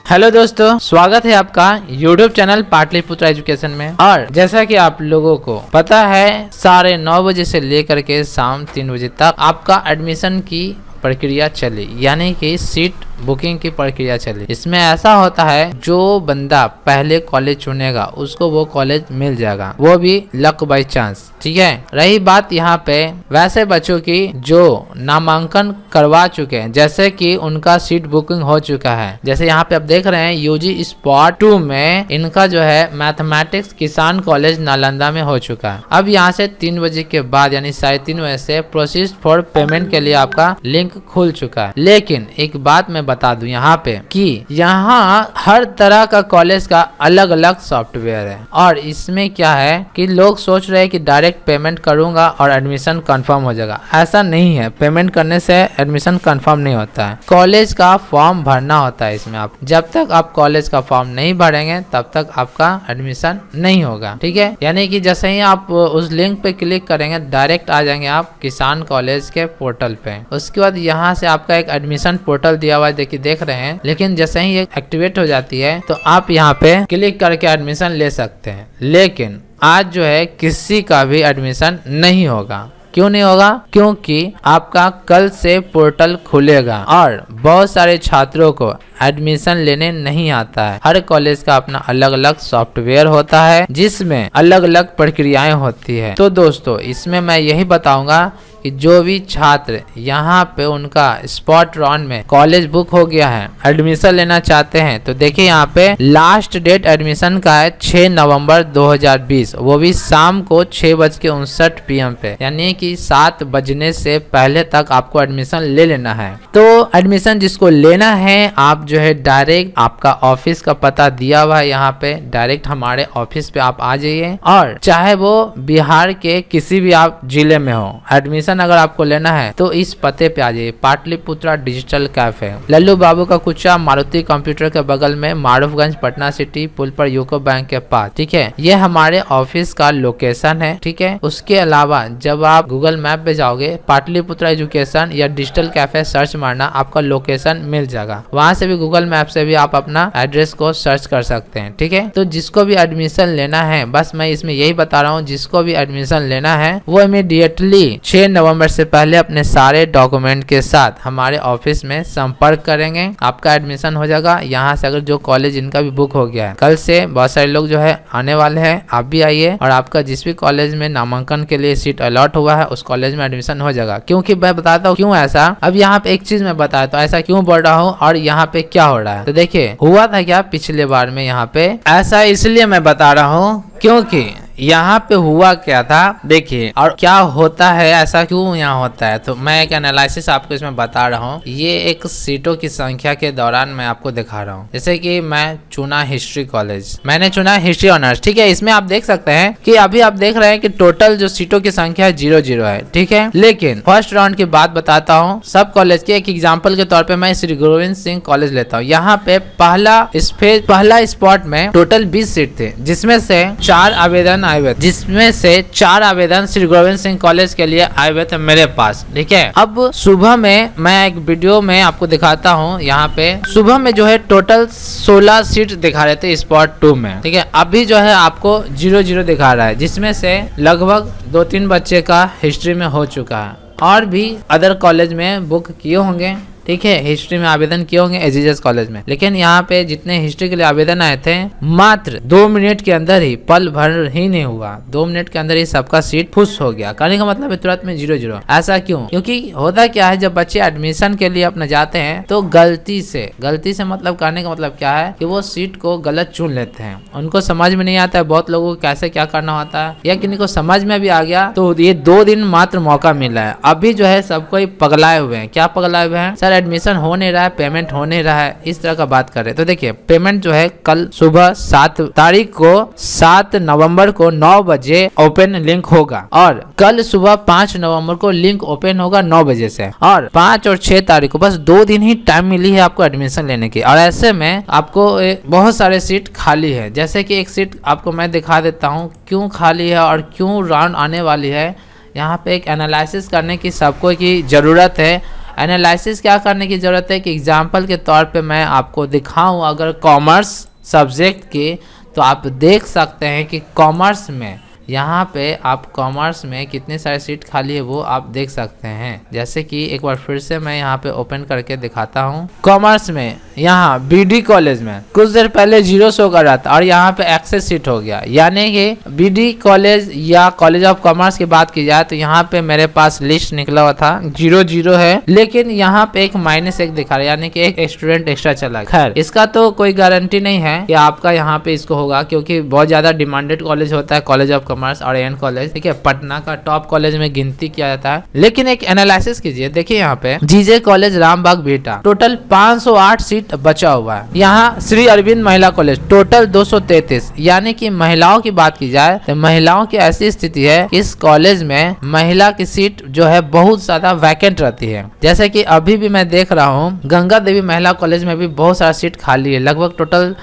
Hello दोस्तों, स्वागत है आपका YouTube चैनल पाटलिपुत्र एजुकेशन में। और जैसा कि आप लोगों को पता है 9:30 बजे से लेकर के शाम 3 बजे तक आपका एडमिशन की प्रक्रिया चली, यानी कि सीट बुकिंग की प्रक्रिया चली। इसमें ऐसा होता है जो बंदा पहले कॉलेज चुनेगा उसको वो कॉलेज मिल जाएगा, वो भी लक बाई चांस। ठीक है, रही बात यहाँ पे वैसे बच्चों की जो नामांकन करवा चुके हैं, जैसे कि उनका सीट बुकिंग हो चुका है। जैसे यहाँ पे आप देख रहे हैं यूजी स्पॉट 2 में इनका जो है मैथमेटिक्स किसान कॉलेज नालंदा में हो चुका है। अब यहाँ से 3 बजे के बाद यानी 3:30 बजे से प्रोसेस फॉर पेमेंट के लिए आपका लिंक खुल चुका है। लेकिन एक बात मैं बता दूं यहाँ पे कि यहाँ हर तरह का कॉलेज का अलग अलग सॉफ्टवेयर है। और इसमें क्या है कि लोग सोच रहे हैं कि डायरेक्ट पेमेंट करूंगा और एडमिशन कंफर्म हो जाएगा। ऐसा नहीं है, पेमेंट करने से एडमिशन कंफर्म नहीं होता है। कॉलेज का फॉर्म भरना होता है इसमें। आप जब तक आप कॉलेज का फॉर्म नहीं भरेंगे तब तक आपका एडमिशन नहीं होगा। ठीक है, यानी कि जैसे ही आप उस लिंक पे क्लिक करेंगे डायरेक्ट आ जाएंगे आप किसान कॉलेज के पोर्टल पे। उसके बाद यहाँ से आपका एक एडमिशन पोर्टल दिया हुआ है, देखिए देख रहे हैं। लेकिन जैसे ही ये एक्टिवेट हो जाती है तो आप यहाँ पे क्लिक करके एडमिशन ले सकते हैं। लेकिन आज जो है किसी का भी एडमिशन नहीं होगा। क्यों नहीं होगा? क्योंकि आपका कल से पोर्टल खुलेगा और बहुत सारे छात्रों को एडमिशन लेने नहीं आता है। हर कॉलेज का अपना अलग अलग सॉफ्टवेयर होता है जिसमें अलग अलग प्रक्रियाएं होती है। तो दोस्तों इसमें मैं यही बताऊंगा कि जो भी छात्र यहाँ पे उनका स्पॉट राउंड में कॉलेज बुक हो गया है, एडमिशन लेना चाहते हैं, तो देखिए यहाँ पे लास्ट डेट एडमिशन का है 6 नवंबर 2020, वो भी शाम को 6:59 PM पे, यानी कि 7 बजने से पहले तक आपको एडमिशन ले लेना है। तो एडमिशन जिसको लेना है आप जो है डायरेक्ट आपका ऑफिस का पता दिया हुआ है यहाँ पे, डायरेक्ट हमारे ऑफिस पे आप आ जाइए। और चाहे वो बिहार के किसी भी आप जिले में हो, एडमिशन अगर आपको लेना है तो इस पते पे आ जाइए। पाटलिपुत्रा डिजिटल कैफे, लल्लू बाबू का कुचा, मारुति कंप्यूटर के बगल में, मारूफगंज, पटना सिटी, पुल पर यूको बैंक के पास। ठीक है, ये हमारे ऑफिस का लोकेशन है। ठीक है, उसके अलावा जब आप गूगल मैप पे जाओगे पाटलिपुत्रा एजुकेशन या डिजिटल कैफे सर्च मारना, आपका लोकेशन मिल जाएगा। वहां से भी गूगल मैप से भी आप अपना एड्रेस को सर्च कर सकते हैं। ठीक है, तो जिसको भी एडमिशन लेना है, बस मैं इसमें यही बता रहा हूँ, जिसको भी एडमिशन लेना है वो इमीडिएटली 6 नवंबर से पहले अपने सारे डॉक्यूमेंट के साथ हमारे ऑफिस में संपर्क करेंगे, आपका एडमिशन हो जाएगा। यहाँ से अगर जो कॉलेज इनका भी बुक हो गया है, कल से बहुत सारे लोग जो है आने वाले हैं, आप भी आइए और आपका जिस भी कॉलेज में नामांकन के लिए सीट अलॉट हुआ है उस कॉलेज में एडमिशन हो जाएगा। क्योंकि मैं बताता हूँ क्यों ऐसा। अब यहाँ पे एक चीज मैं बताता हूँ ऐसा क्यों बोल रहा हूँ और यहाँ पे क्या हो रहा है। तो देखिए हुआ था क्या पिछले बार में, यहाँ पे ऐसा इसलिए मैं बता रहा हूँ क्योंकि यहाँ पे हुआ क्या था, देखिए, और क्या होता है, ऐसा क्यों यहाँ होता है। तो मैं एक एनालिसिस आपको इसमें बता रहा हूँ। ये एक सीटों की संख्या के दौरान मैं आपको दिखा रहा हूँ। जैसे कि मैं चुना हिस्ट्री कॉलेज, मैंने चुना हिस्ट्री ऑनर्स। ठीक है, इसमें आप देख सकते हैं कि अभी आप देख रहे हैं कि टोटल जो सीटों की संख्या 0-0 है। ठीक है, लेकिन फर्स्ट राउंड की बात बताता हूँ सब कॉलेज के। एक एग्जाम्पल के तौर पर मैं श्री गोविंद सिंह कॉलेज लेता हूँ। यहाँ पे पहला स्पॉट में टोटल 20 सीट थे, जिसमें से 4 आवेदन आए हुए, जिसमें से 4 आवेदन श्री गोविंद सिंह कॉलेज के लिए आए हुए थे मेरे पास। ठीक है, अब सुबह में मैं एक वीडियो में आपको दिखाता हूँ। यहाँ पे सुबह में जो है टोटल 16 सीट दिखा रहे थे स्पॉट 2 में। ठीक है, अभी जो है आपको 0-0 दिखा रहा है, जिसमें से लगभग 2-3 बच्चे का हिस्ट्री में हो चुका है और भी अदर कॉलेज में बुक किए होंगे। ठीक है, हिस्ट्री में आवेदन किए होंगे एजीएस कॉलेज में। लेकिन यहाँ पे जितने हिस्ट्री के लिए आवेदन आए थे मात्र 2 मिनट के अंदर ही, पल भर ही नहीं हुआ, 2 मिनट के अंदर ही सबका सीट फुस हो गया। कहने का मतलब है तुरंत में 0-0। ऐसा क्यों? क्योंकि होता क्या है, जब बच्चे एडमिशन के लिए अपना जाते हैं तो गलती से मतलब कहने का मतलब क्या है कि वो सीट को गलत चुन लेते हैं। उनको समझ में नहीं आता है बहुत लोगों को कैसे क्या करना होता है, या किन्हीं को समझ में भी आ गया तो ये 2 दिन मात्र मौका मिला है। अभी जो है सबको पगलाए हुए हैं। क्या पगलाए हुए हैं सर? एडमिशन हो नहीं रहा है, पेमेंट हो नहीं रहा है, इस तरह का बात कर रहे हैं, तो देखिए पेमेंट जो है कल सुबह 7 तारीख को 7 नवंबर को 9 बजे ओपन लिंक होगा और कल सुबह 5 नवंबर को लिंक ओपन होगा 9 बजे से, और 5 और 6 तारीख को बस 2 दिन ही टाइम मिली है आपको एडमिशन लेने की। और ऐसे में आपको बहुत सारे सीट खाली है, जैसे कि एक सीट आपको मैं दिखा देता हूँ क्यों खाली है और क्यों राउंड आने वाली है। यहाँ पे एक एनालिसिस करने की सबको की ज़रूरत है। एनालिसिस क्या करने की ज़रूरत है कि एग्जाम्पल के तौर पे मैं आपको दिखाऊं, अगर कॉमर्स सब्जेक्ट की, तो आप देख सकते हैं कि कॉमर्स में यहाँ पे आप कॉमर्स में कितने सारे सीट खाली है वो आप देख सकते हैं। जैसे कि एक बार फिर से मैं यहाँ पे ओपन करके दिखाता हूँ। कॉमर्स में यहाँ बीडी कॉलेज में कुछ देर पहले 0 शो कर रहा था और यहाँ पे एक्सेस सीट हो गया, यानी कि बीडी कॉलेज या कॉलेज ऑफ कॉमर्स की बात की जाए तो यहाँ पे मेरे पास लिस्ट निकला हुआ था 0-0 है, लेकिन यहाँ पे एक -1 दिखा रहा है, यानी कि एक स्टूडेंट एक्स्ट्रा चला। खैर इसका तो कोई गारंटी नहीं है कि आपका यहाँ पे इसको होगा, क्योंकि बहुत ज्यादा डिमांडेड कॉलेज होता है कॉलेज ऑफ कॉमर्स और एन कॉलेज, ठीक है, पटना का टॉप कॉलेज में गिनती किया जाता है। लेकिन एक एनालिसिस कीजिए, देखिए यहाँ पे जीजे कॉलेज रामबाग बेटा टोटल 508 सीट बचा हुआ है। यहाँ श्री अरविंद महिला कॉलेज टोटल 233, यानी कि महिलाओं की बात की जाए तो महिलाओं की ऐसी स्थिति है इस कॉलेज में महिला की सीट जो है बहुत ज्यादा वैकेंट रहती है। जैसे कि अभी भी मैं देख रहा हूँ गंगा देवी महिला कॉलेज में भी बहुत सारा सीट खाली है, लगभग टोटल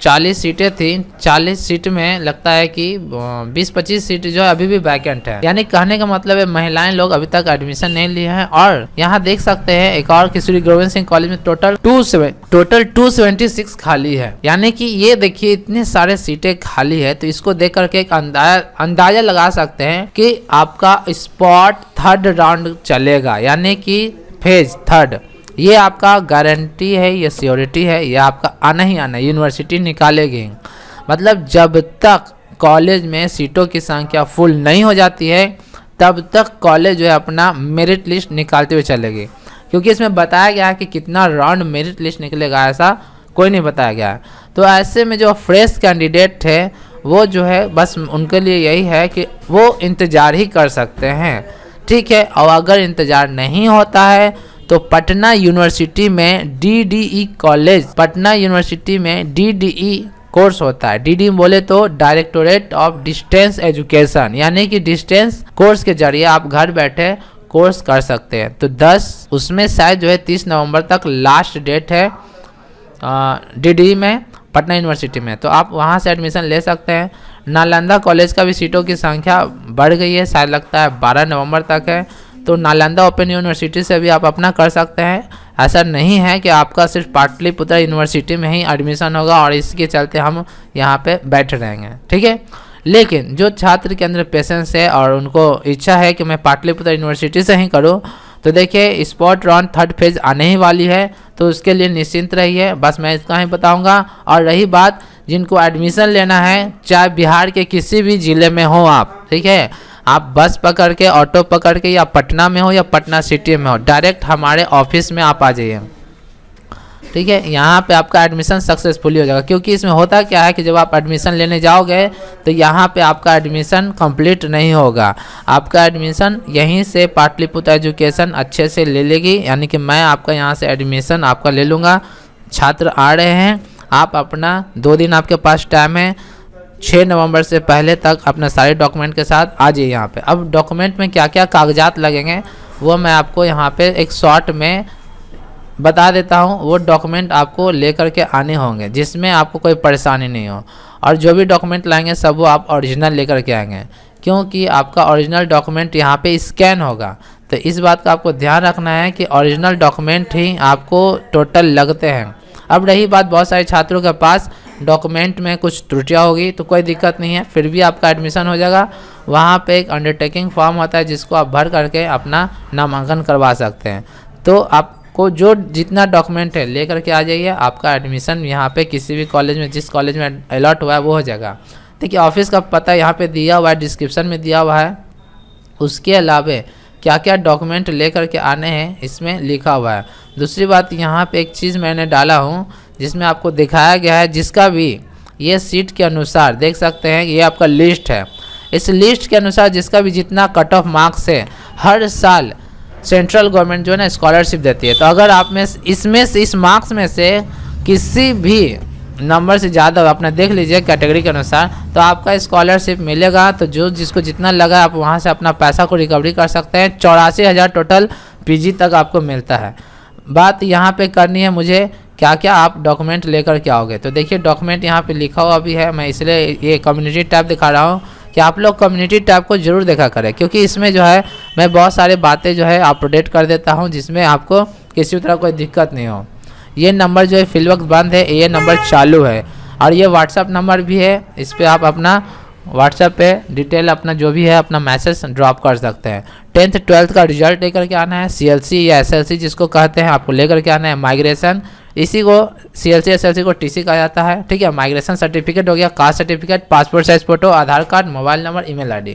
40 सीटें थी, 40 सीट में लगता है कि 20-25 सीट जो है अभी भी वैकेंट है। यानी कहने का मतलब है महिलाएं लोग अभी तक एडमिशन नहीं लिए हैं। और यहाँ देख सकते हैं एक और श्री गोविंद सिंह कॉलेज में टोटल 276 खाली है, यानी कि ये देखिए इतने सारे सीटें खाली है, तो इसको देख करके एक अंदाजा लगा सकते हैं कि आपका स्पॉट 3rd राउंड चलेगा, यानी कि फेज 3rd। ये आपका गारंटी है, ये सियोरिटी है, ये आपका आना ही आना, यूनिवर्सिटी निकालेगी। मतलब जब तक कॉलेज में सीटों की संख्या फुल नहीं हो जाती है तब तक कॉलेज जो है अपना मेरिट लिस्ट निकालते हुए चलेगी, क्योंकि इसमें बताया गया है कि कितना राउंड मेरिट लिस्ट निकलेगा ऐसा कोई नहीं बताया गया है। तो ऐसे में जो फ्रेश कैंडिडेट है वो जो है बस उनके लिए यही है कि वो इंतज़ार ही कर सकते हैं, ठीक है। और अगर इंतज़ार नहीं होता है तो पटना यूनिवर्सिटी में DDE कॉलेज, पटना यूनिवर्सिटी में DDE कोर्स होता है। DDE बोले तो डायरेक्टोरेट ऑफ डिस्टेंस एजुकेशन, यानी कि डिस्टेंस कोर्स के जरिए आप घर बैठे कोर्स कर सकते हैं। तो 10 उसमें शायद जो है 30 नवंबर तक लास्ट डेट है DDE में, पटना यूनिवर्सिटी में, तो आप वहां से एडमिशन ले सकते हैं। नालंदा कॉलेज का भी सीटों की संख्या बढ़ गई है, शायद लगता है 12 नवंबर तक है, तो नालंदा ओपन यूनिवर्सिटी से भी आप अपना कर सकते हैं। ऐसा नहीं है कि आपका सिर्फ पाटलिपुत्र यूनिवर्सिटी में ही एडमिशन होगा और इसके चलते हम यहाँ पे बैठे रहेंगे, ठीक है। लेकिन जो छात्र के अंदर पेशेंस है और उनको इच्छा है कि मैं पाटलिपुत्र यूनिवर्सिटी से ही करूँ, तो देखिए स्पॉट राउंड 3rd फेज आने ही वाली है, तो उसके लिए निश्चिंत रहिए, बस मैं इसका ही बताऊँगा। और रही बात जिनको एडमिशन लेना है, चाहे बिहार के किसी भी ज़िले में हो आप, ठीक है, आप बस पकड़ के ऑटो पकड़ के या पटना में हो या पटना सिटी में हो, डायरेक्ट हमारे ऑफिस में आप आ जाइए, ठीक है। यहाँ पे आपका एडमिशन सक्सेसफुली हो जाएगा, क्योंकि इसमें होता क्या है कि जब आप एडमिशन लेने जाओगे तो यहाँ पे आपका एडमिशन कंप्लीट नहीं होगा, आपका एडमिशन यहीं से पाटलिपुत्र एजुकेशन अच्छे से ले लेगी, यानी कि मैं आपका यहाँ से एडमिशन आपका ले लूँगा। छात्र आ रहे हैं, आप अपना 2 दिन आपके पास टाइम है, 6 नवंबर से पहले तक अपने सारे डॉक्यूमेंट के साथ आ जाइए यहाँ पे। अब डॉक्यूमेंट में क्या क्या कागजात लगेंगे वो मैं आपको यहाँ पे एक शॉर्ट में बता देता हूँ। वो डॉक्यूमेंट आपको लेकर के आने होंगे जिसमें आपको कोई परेशानी नहीं हो, और जो भी डॉक्यूमेंट लाएंगे सब वो आप ओरिजिनल लेकर के आएंगे, क्योंकि आपका ओरिजिनल डॉक्यूमेंट यहाँ पे स्कैन होगा। तो इस बात का आपको ध्यान रखना है कि ओरिजिनल डॉक्यूमेंट ही आपको टोटल लगते हैं। अब रही बात बहुत सारे छात्रों के पास डॉक्यूमेंट में कुछ त्रुटियाँ होगी, तो कोई दिक्कत नहीं है, फिर भी आपका एडमिशन हो जाएगा। वहाँ पे एक अंडरटेकिंग फॉर्म होता है जिसको आप भर करके अपना नामांकन करवा सकते हैं। तो आपको जो जितना डॉक्यूमेंट है ले करके आ जाइए, आपका एडमिशन यहाँ पे किसी भी कॉलेज में, जिस कॉलेज में अलॉट हुआ है वो हो जाएगा। देखिए ऑफिस का पता यहाँ पे दिया हुआ है, डिस्क्रिप्शन में दिया हुआ है। उसके अलावा क्या क्या डॉक्यूमेंट लेकर के आने हैं इसमें लिखा हुआ है। दूसरी बात, यहाँ पे एक चीज़ मैंने डाला हूँ जिसमें आपको दिखाया गया है, जिसका भी ये सीट के अनुसार देख सकते हैं, ये आपका लिस्ट है। इस लिस्ट के अनुसार जिसका भी जितना कट ऑफ मार्क्स है, हर साल सेंट्रल गवर्नमेंट जो है ना स्कॉलरशिप देती है। तो अगर आप में इसमें से इस मार्क्स में से किसी भी नंबर से ज़्यादा अपना देख लीजिए कैटेगरी के अनुसार, तो आपका स्कॉलरशिप मिलेगा। तो जो जिसको जितना लगा आप वहाँ से अपना पैसा को रिकवरी कर सकते हैं। 84,000 टोटल पीजी तक आपको मिलता है। बात यहाँ पे करनी है मुझे क्या क्या आप डॉक्यूमेंट लेकर के आओगे। तो देखिए डॉक्यूमेंट यहाँ पे लिखा हुआ भी है, मैं इसलिए ये कम्युनिटी टैब दिखा रहा हूँ कि आप लोग कम्युनिटी टैब को जरूर देखा करें, क्योंकि इसमें जो है मैं बहुत सारी बातें जो है अपडेट कर देता हूँ जिसमें आपको किसी भी तरह कोई दिक्कत नहीं हो। ये नंबर जो है फिल वक्त बंद है, ये नंबर चालू है और ये व्हाट्सअप नंबर भी है। इस पर आप अपना व्हाट्सएप पे डिटेल अपना जो भी है अपना मैसेज ड्रॉप कर सकते हैं। 10th 12th का रिजल्ट लेकर के आना है। CLC या SLC जिसको कहते हैं आपको लेकर के आना है। माइग्रेशन, इसी को CLC SLC को TC कहा जाता है, ठीक है। माइग्रेशन सर्टिफिकेट हो गया, caste certificate, passport size photo, Aadhaar card, mobile number, email ID।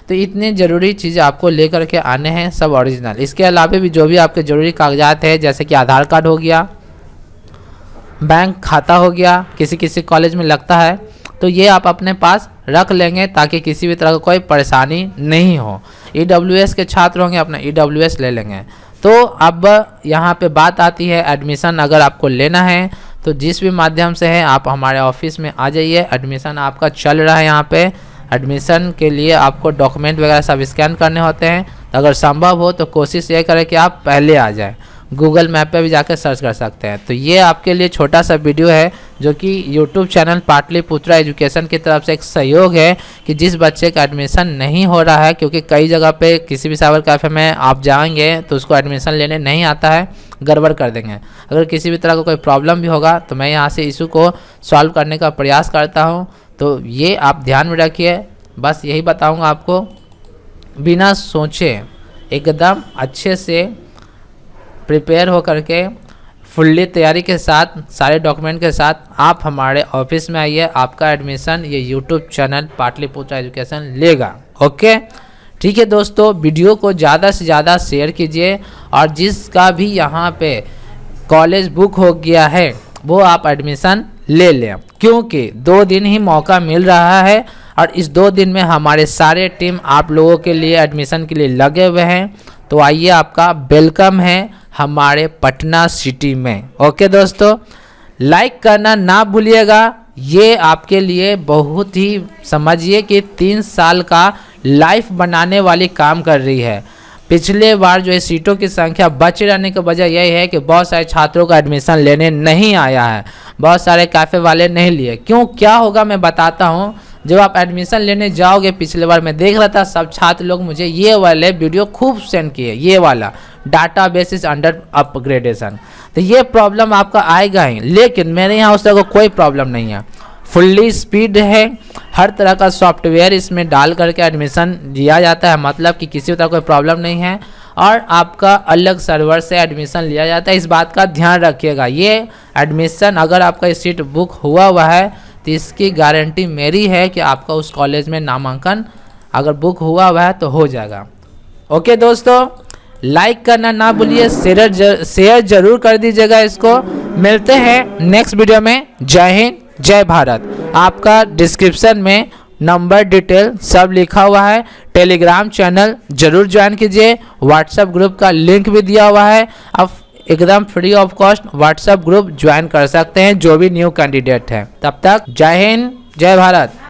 तो इतनी ज़रूरी चीज़ें आपको लेकर के आने हैं, सब ओरिजिनल। इसके अलावा भी जो भी आपके ज़रूरी कागजात है जैसे कि आधार कार्ड हो गया, बैंक खाता हो गया, किसी किसी कॉलेज में लगता है, तो ये आप अपने पास रख लेंगे ताकि किसी भी तरह का कोई परेशानी नहीं हो। EWS के छात्र होंगे अपना EWS ले लेंगे। तो अब यहाँ पे बात आती है एडमिशन अगर आपको लेना है तो जिस भी माध्यम से है आप हमारे ऑफिस में आ जाइए। एडमिशन आपका चल रहा है यहाँ पे। एडमिशन के लिए आपको डॉक्यूमेंट वगैरह सब स्कैन करने होते हैं। तो अगर संभव हो तो कोशिश ये करें कि आप पहले आ जाएं। गूगल मैप पे भी जाकर सर्च कर सकते हैं। तो ये आपके लिए छोटा सा वीडियो है जो कि यूट्यूब चैनल पाटलिपुत्रा एजुकेशन की तरफ से एक सहयोग है कि जिस बच्चे का एडमिशन नहीं हो रहा है, क्योंकि कई जगह पे किसी भी साइबर कैफ़े में आप जाएंगे तो उसको एडमिशन लेने नहीं आता है, गड़बड़ कर देंगे। अगर किसी भी तरह का कोई प्रॉब्लम भी होगा तो मैं यहाँ से इशू को सॉल्व करने का प्रयास करता हूँ। तो ये आप ध्यान में रखिए। बस यही बताऊँगा आपको, बिना सोचे एकदम अच्छे से प्रिपेयर हो करके फुल्ली तैयारी के साथ सारे डॉक्यूमेंट के साथ आप हमारे ऑफिस में आइए। आपका एडमिशन ये यूट्यूब चैनल पाटलिपुत्रा एजुकेशन लेगा। ओके, ठीक है दोस्तों, वीडियो को ज़्यादा से ज़्यादा शेयर कीजिए और जिसका भी यहाँ पे कॉलेज बुक हो गया है वो आप एडमिशन ले लें, क्योंकि 2 दिन ही मौका मिल रहा है और इस 2 दिन में हमारे सारे टीम आप लोगों के लिए एडमिशन के लिए लगे हुए हैं। तो आइए, आपका वेलकम है हमारे पटना सिटी में। ओके दोस्तों, लाइक करना ना भूलिएगा। ये आपके लिए बहुत ही समझिए कि 3 साल का लाइफ बनाने वाली काम कर रही है। पिछले बार जो है सीटों की संख्या बच रहने की वजह यही है कि बहुत सारे छात्रों का एडमिशन लेने नहीं आया है, बहुत सारे कैफ़े वाले नहीं लिए। क्यों, क्या होगा मैं बताता हूँ। जब आप एडमिशन लेने जाओगे, पिछले बार मैं देख रहा था सब छात्र लोग मुझे ये वाले वीडियो खूब सेंड किए, ये वाला डाटा बेसिस अंडर अपग्रेडेशन। तो ये प्रॉब्लम आपका आएगा ही, लेकिन मेरे यहाँ उस तरह का कोई प्रॉब्लम नहीं है। फुल्ली स्पीड है, हर तरह का सॉफ्टवेयर इसमें डाल करके एडमिशन दिया जाता है, मतलब कि किसी तरह कोई प्रॉब्लम नहीं है। और आपका अलग सर्वर से एडमिशन लिया जाता है, इस बात का ध्यान रखिएगा। ये एडमिशन अगर आपका सीट बुक हुआ है तो इसकी गारंटी मेरी है कि आपका उस कॉलेज में नामांकन अगर बुक हुआ है तो हो जाएगा। ओके दोस्तों, लाइक करना ना भूलिए, शेयर जरूर कर दीजिएगा इसको। मिलते हैं नेक्स्ट वीडियो में। जय हिंद, जय भारत। आपका डिस्क्रिप्शन में नंबर डिटेल सब लिखा हुआ है। टेलीग्राम चैनल जरूर ज्वाइन कीजिए, व्हाट्सएप ग्रुप का लिंक भी दिया हुआ है। आप एकदम free of cost WhatsApp group join कर सकते हैं जो भी न्यू कैंडिडेट है। तब तक जय हिंद, जय भारत।